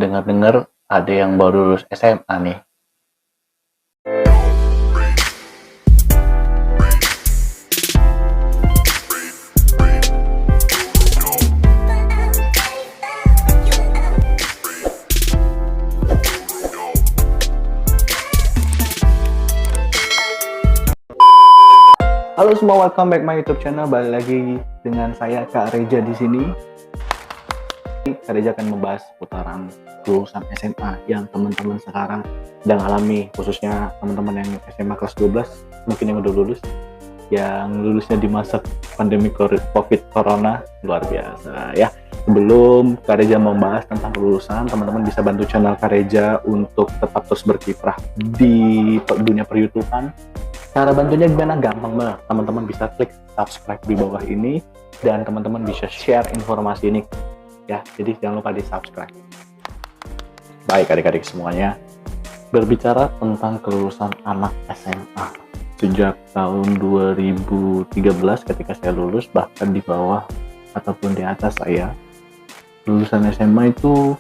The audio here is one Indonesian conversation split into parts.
dengar-dengar ada yang baru lulus SMA nih. Halo semua, welcome back my YouTube channel. Balik lagi dengan saya Kak Reja di sini. Kak Reja akan membahas putaran lulusan SMA yang teman-teman sekarang sedang alami, khususnya teman-teman yang SMA kelas 12, mungkin yang udah lulus, yang lulusnya di masa pandemi COVID Corona, luar biasa ya. Sebelum Kak Reja membahas tentang kelulusan, teman-teman bisa bantu channel Kak Reja untuk tetap terus berkiprah di dunia per-YouTubean. Cara bantunya gimana? Gampang banget. Teman-teman bisa klik subscribe di bawah ini dan teman-teman bisa share informasi ini ya. Jadi jangan lupa di subscribe. Baik adik-adik semuanya, berbicara tentang kelulusan anak SMA sejak tahun 2013 ketika saya lulus, bahkan di bawah ataupun di atas saya, lulusan SMA itu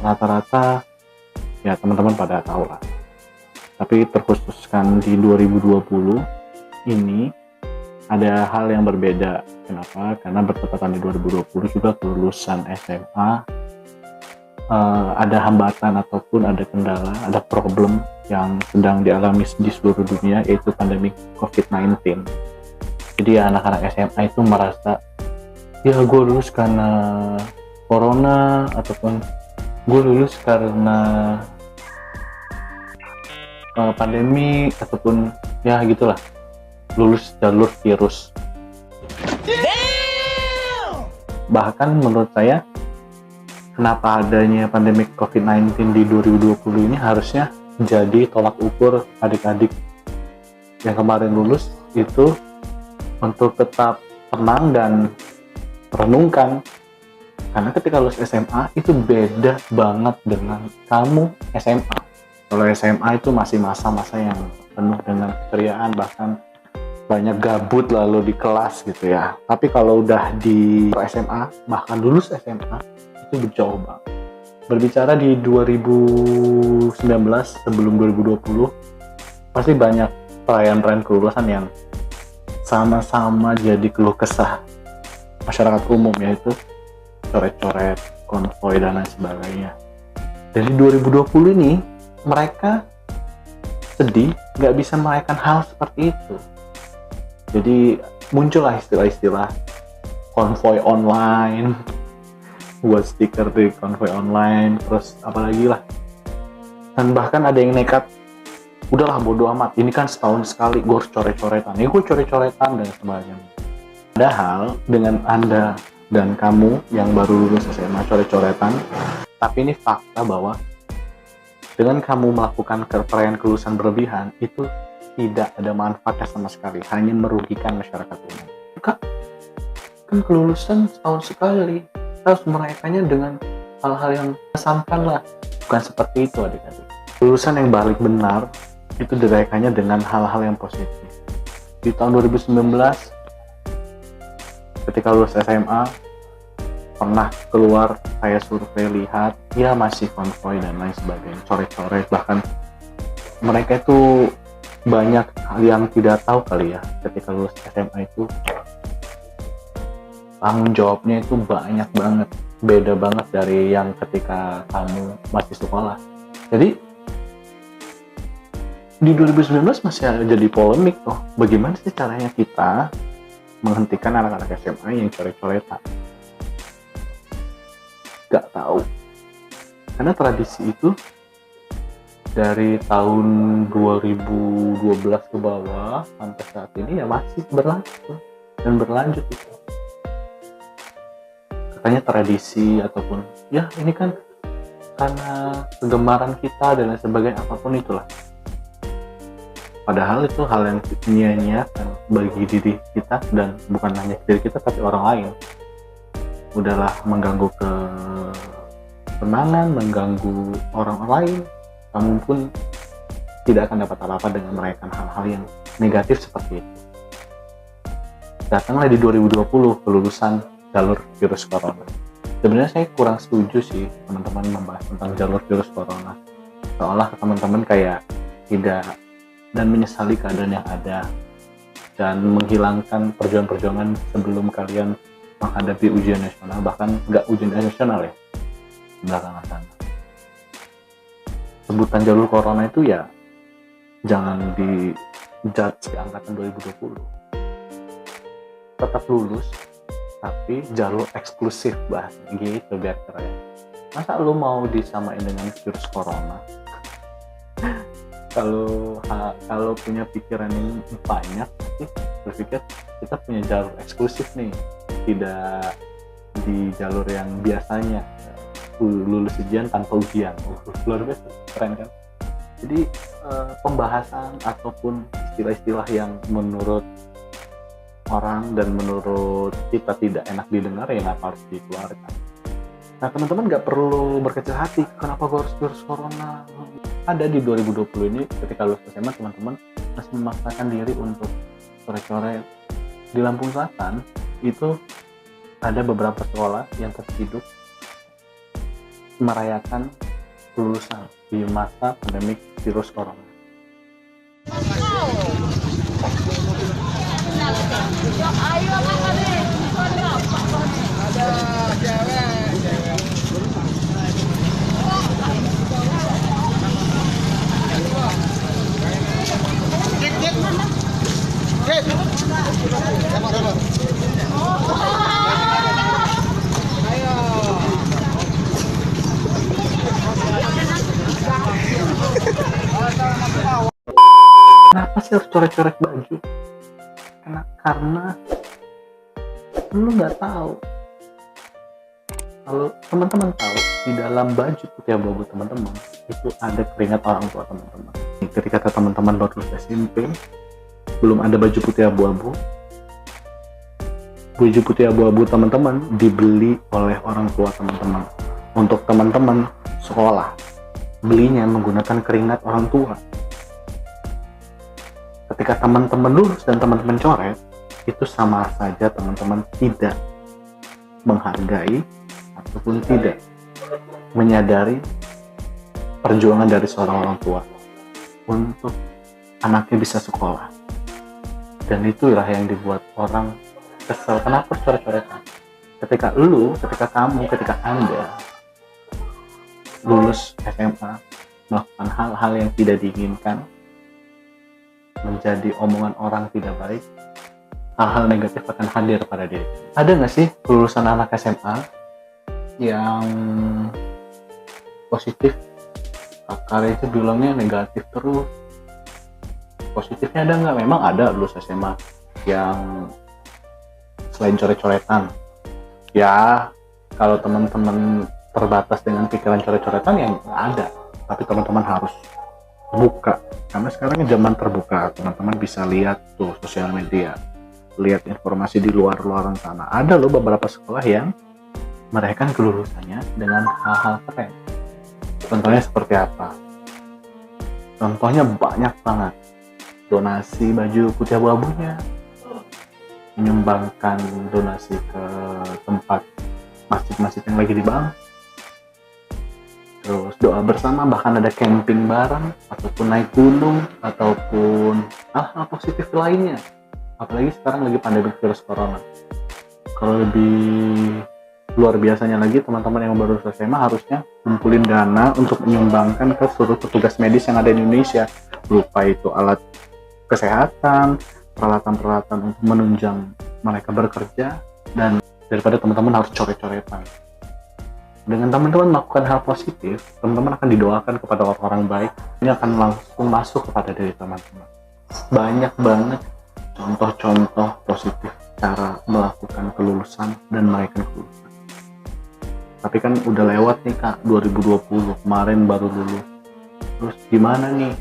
rata-rata ya teman-teman pada tahu lah. Tapi terkhususkan di 2020 ini ada hal yang berbeda. Kenapa? Karena bertepatan di 2020 juga kelulusan SMA ada hambatan ataupun ada kendala, ada problem yang sedang dialami di seluruh dunia, yaitu pandemi COVID-19. Jadi anak-anak SMA itu merasa, ya gue lulus karena corona, ataupun gue lulus karena pandemi, ataupun ya gitulah, lulus jalur virus. Bahkan menurut saya, kenapa adanya pandemi COVID-19 di 2020 ini harusnya jadi tolak ukur adik-adik yang kemarin lulus itu untuk tetap tenang dan renungkan. Karena ketika lulus SMA itu beda banget dengan kamu SMA. Kalau SMA itu masih masa-masa yang penuh dengan keceriaan, bahkan banyak gabut lalu di kelas gitu ya. Tapi kalau udah di SMA, bahkan lulus SMA, itu jauh banget. Berbicara di 2019 sebelum 2020, pasti banyak perayaan-perayaan kelulusan yang sama-sama jadi keluh kesah masyarakat umum, yaitu coret-coret, konvoy, dan lain sebagainya. Dari 2020 ini, mereka sedih nggak bisa merayakan hal seperti itu. Jadi muncullah istilah-istilah konvoy online, buat stiker di konvoy online, terus apalagi lah. Dan bahkan ada yang nekat, udahlah bodo amat, ini kan setahun sekali gue harus coret-coretan, gue coret-coretan dan sebagainya. Padahal dengan Anda dan kamu yang baru lulus SMA coret-coretan, tapi ini fakta bahwa dengan kamu melakukan perayaan kelulusan berlebihan, itu tidak ada manfaatnya sama sekali, hanya merugikan masyarakat umum. Kan kelulusan setahun sekali, kita harus merayakannya dengan hal-hal yang mengesankan lah. Bukan seperti itu adik-adik. Kelulusan yang balik benar, itu dirayakannya dengan hal-hal yang positif. Di tahun 2019, ketika lulus SMA, pernah keluar, saya survei lihat, ya masih konvoy dan lain sebagainya, coret-coret. Bahkan mereka itu banyak hal yang tidak tahu kali ya, ketika lulus SMA itu tanggung jawabnya itu banyak banget, beda banget dari yang ketika kamu masih sekolah. Jadi di 2019 masih jadi polemik tuh, bagaimana sih caranya kita menghentikan anak-anak SMA yang coret-coretan. Gak tahu, karena tradisi itu dari tahun 2012 ke bawah sampai saat ini ya masih berlangsung dan berlanjut itu. Katanya tradisi ataupun ya ini kan karena kegemaran kita dan lain sebagainya, apapun itulah. Padahal itu hal yang sia-sia bagi diri kita, dan bukan hanya diri kita tapi orang lain. Udahlah mengganggu ketenangan, mengganggu orang lain, kamu pun tidak akan dapat apa-apa dengan merayakan hal-hal yang negatif seperti itu. Datanglah di 2020 kelulusan jalur virus corona. Sebenarnya saya kurang setuju sih teman-teman membahas tentang jalur virus corona, seolah teman-teman kayak tidak dan menyesali keadaan yang ada dan menghilangkan perjuangan-perjuangan sebelum kalian menghadapi ujian nasional, bahkan nggak ujian nasional ya belakangan sana. Sebutan jalur corona itu ya jangan di judge di angkatan 2020, tetap lulus tapi jalur eksklusif bahasnya gitu biar keren. Masa lu mau disamain dengan virus corona? Kalau punya pikiran yang banyak sih berpikir kita punya jalur eksklusif nih, tidak di jalur yang biasanya lulus ujian tanpa ujian. Luar biasa keren kan. Jadi pembahasan ataupun istilah-istilah yang menurut orang dan menurut kita tidak enak didengar ya nggak harus dikeluarkan. Nah teman-teman nggak perlu berkecil hati, kenapa gue harus virus corona? Ada di 2020 ini ketika lulus SMA teman-teman masih memaksakan diri untuk coret-coret. Di Lampung Selatan itu ada beberapa sekolah yang terhidup merayakan kelulusan di masa pandemik virus corona. Kenapa sih harus coret-coret baju? Karena lu nggak tahu. Kalau teman-teman tahu di dalam baju putih abu-abu teman-teman itu ada keringat orang tua teman-teman. Ketika teman-teman baru lulus SMP, belum ada baju putih abu-abu. Baju putih abu-abu teman-teman dibeli oleh orang tua teman-teman untuk teman-teman sekolah. Belinya menggunakan keringat orang tua. Ketika teman-teman lulus dan teman-teman coret, itu sama saja teman-teman tidak menghargai ataupun tidak menyadari perjuangan dari seorang orang tua untuk anaknya bisa sekolah. Dan itulah yang dibuat orang kesel. Kenapa coret-coretan? Ketika kamu, ketika Anda lulus SMA melakukan hal-hal yang tidak diinginkan, menjadi omongan orang tidak baik, hal-hal negatif akan hadir pada diri. Ada nggak sih kelulusan anak SMA yang positif? Kakak itu bilangnya negatif terus. Positifnya ada nggak? Memang ada lulus SMA yang selain coret-coretan. Ya, kalau teman-teman terbatas dengan pikiran coret-coretan yang ada. Tapi teman-teman harus buka. Karena sekarang zaman terbuka, teman-teman bisa lihat tuh sosial media, lihat informasi di luar-luaran sana. Ada loh beberapa sekolah yang merayakan kelulusannya dengan hal-hal keren. Contohnya seperti apa? Contohnya banyak banget. Donasi baju putih abu-abunya, menyumbangkan donasi ke tempat masjid-masjid yang lagi dibangun, terus doa bersama, bahkan ada camping bareng ataupun naik gunung ataupun hal-hal positif lainnya. Apalagi sekarang lagi pandemi virus corona. Kalau lebih luar biasanya lagi, teman-teman yang baru selesai SMA harusnya kumpulin dana untuk menyumbangkan ke seluruh petugas medis yang ada di Indonesia, berupa itu alat kesehatan, peralatan-peralatan untuk menunjang mereka bekerja, dan daripada teman-teman harus coret-coretan. Dengan teman-teman melakukan hal positif, teman-teman akan didoakan kepada orang-orang baik, ini akan langsung masuk kepada diri teman-teman. Banyak banget contoh-contoh positif cara melakukan kelulusan dan merayakan kelulusan. Tapi kan udah lewat nih Kak, 2020, kemarin baru lulus. Terus gimana nih?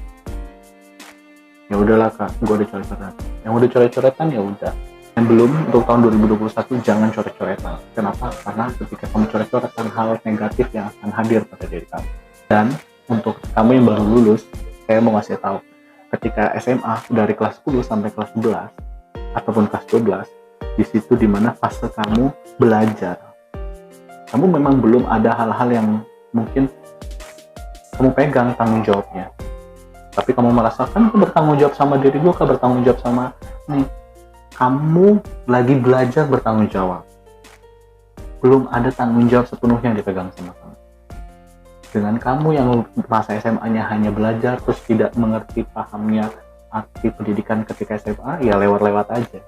Ya udahlah Kak, gue udah coret-coretan. Yang udah coret-coretan ya udah. Yang belum, untuk tahun 2021 jangan coret-coretan. Kenapa? Karena ketika kamu coret-coretan, hal negatif yang akan hadir pada diri kamu. Dan untuk kamu yang baru lulus, saya mau ngasih tahu, ketika SMA dari kelas 10 sampai kelas 11 ataupun kelas 12, di situ dimana fase kamu belajar. Kamu memang belum ada hal-hal yang mungkin kamu pegang tanggung jawabnya, tapi kamu merasakan aku bertanggung jawab sama diri gue, bertanggung jawab sama nih. Kamu lagi belajar bertanggung jawab, belum ada tanggung jawab sepenuhnya yang dipegang sama kamu. Dengan kamu yang masa SMA-nya hanya belajar terus tidak mengerti pahamnya arti pendidikan ketika SMA, ya lewat-lewat aja.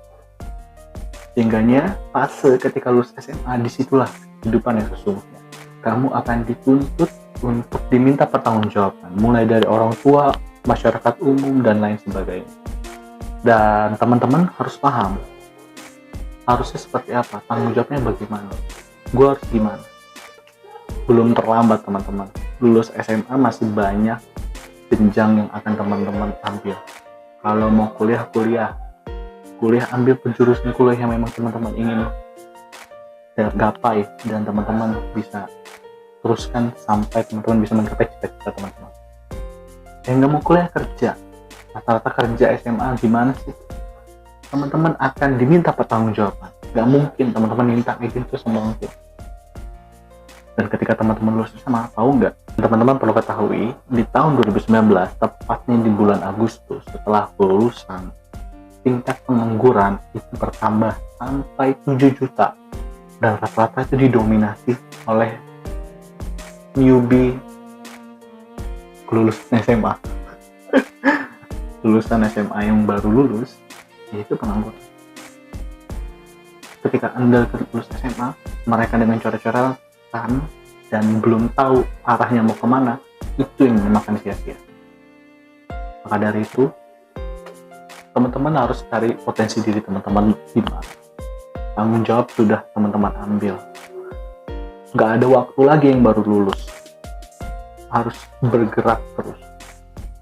Sehingganya fase ketika lulus SMA, disitulah kehidupan yang sesungguhnya. Kamu akan dituntut untuk diminta pertanggungjawaban, mulai dari orang tua, masyarakat umum, dan lain sebagainya. Dan teman-teman harus paham, harusnya seperti apa, tanggung jawabnya bagaimana, gue harus gimana. Belum terlambat teman-teman, lulus SMA masih banyak jenjang yang akan teman-teman ambil. Kalau mau kuliah ambil penjurusan kuliah yang memang teman-teman ingin gapai dan teman-teman bisa teruskan sampai teman-teman bisa mencapai cita-cita teman-teman. Yang nggak mau kuliah kerja, rata-rata kerja SMA gimana sih? Teman-teman akan diminta pertanggungjawaban. Nggak mungkin teman-teman minta kayak gitu sama orang tua. Dan ketika teman-teman lulus SMA, tahu nggak? Teman-teman perlu ketahui, di tahun 2019, tepatnya di bulan Agustus, setelah kelulusan, tingkat pengangguran itu bertambah sampai 7 juta. Dan rata-rata itu didominasi oleh newbie lulusan SMA. Lulusan SMA yang baru lulus, yaitu pengangguran. Ketika Anda lulus SMA, mereka dengan cara-cara dan belum tahu arahnya mau kemana, itu yang memakan sia-sia. Maka dari itu, teman-teman harus cari potensi diri teman-teman di mana. Tanggung jawab sudah teman-teman ambil. Nggak ada waktu lagi yang baru lulus. Harus bergerak terus.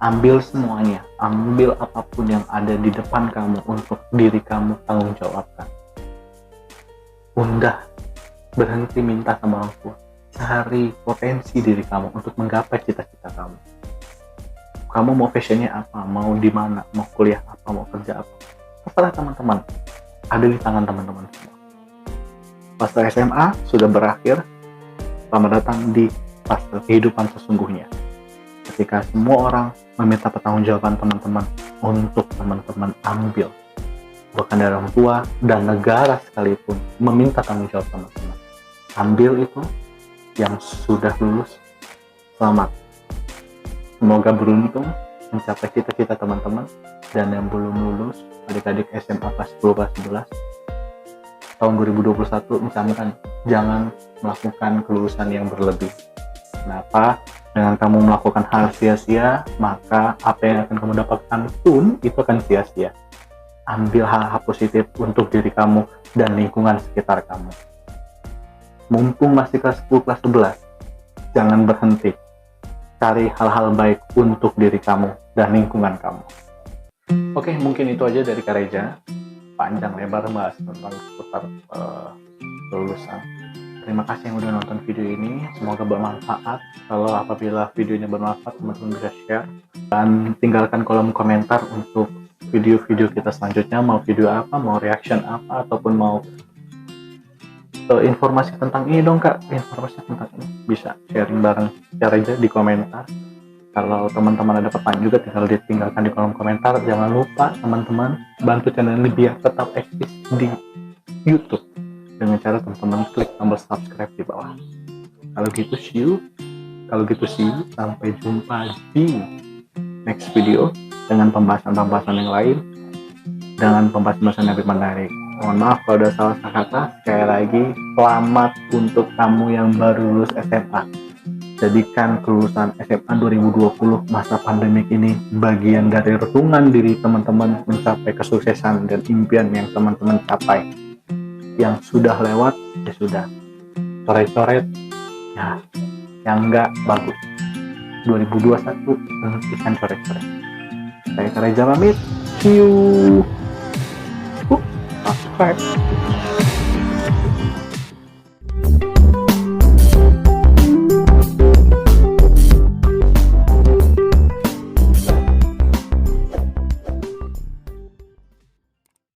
Ambil semuanya, ambil apapun yang ada di depan kamu untuk diri kamu tanggung jawabkan. Undah, berhenti minta sama orang tua. Cari potensi diri kamu untuk menggapai cita-cita kamu. Kamu mau passionnya apa, mau di mana, mau kuliah apa, mau kerja apa, terserah teman-teman. Ada di tangan teman-teman semua. Fase SMA sudah berakhir, selamat datang di fase kehidupan sesungguhnya. Ketika semua orang meminta pertanggungjawaban teman-teman untuk teman-teman ambil. Bahkan dari orang tua dan negara sekalipun meminta tanggung jawab teman-teman. Ambil itu. Yang sudah lulus, selamat. Semoga beruntung mencapai cita-cita teman-teman. Dan yang belum lulus, adik-adik SMA kelas 10, kelas 11, tahun 2021 misalkan jangan melakukan kelulusan yang berlebih. Kenapa? Dengan kamu melakukan hal sia-sia, maka apa yang akan kamu dapatkan pun itu akan sia-sia. Ambil hal-hal positif untuk diri kamu dan lingkungan sekitar kamu. Mumpung masih kelas 10, kelas 11, jangan berhenti. Cari hal-hal baik untuk diri kamu dan lingkungan kamu. Oke, mungkin itu aja dari Kak Reja. Panjang lebar bahas tentang seputar kelulusan. Terima kasih yang udah nonton video ini. Semoga bermanfaat. Kalau apabila videonya bermanfaat, teman-teman bisa share. Dan tinggalkan kolom komentar untuk video-video kita selanjutnya. Mau video apa, mau reaction apa, ataupun mau informasi tentang ini dong Kak, informasi tentang ini, bisa sharing bareng Kak Reja di komentar. Kalau teman-teman ada pertanyaan juga tinggal ditinggalkan di kolom komentar. Jangan lupa teman-teman bantu channel ini biar tetap eksis di YouTube dengan cara teman-teman klik tombol subscribe di bawah. Kalau gitu see you, sampai jumpa di next video dengan pembahasan-pembahasan yang lain, dengan pembahasan yang lebih menarik. Mohon maaf kalau ada salah kata. Sekali lagi, selamat untuk kamu yang baru lulus SMA. Jadikan kelulusan SMA 2020 masa pandemik ini bagian dari renungan diri teman-teman mencapai kesuksesan dan impian yang teman-teman capai. Yang sudah lewat, ya sudah. Coret-coret, ya, yang enggak bagus. 2021, hentikan coret-coret. Saya Kak Reja pamit. See you. Subscribe.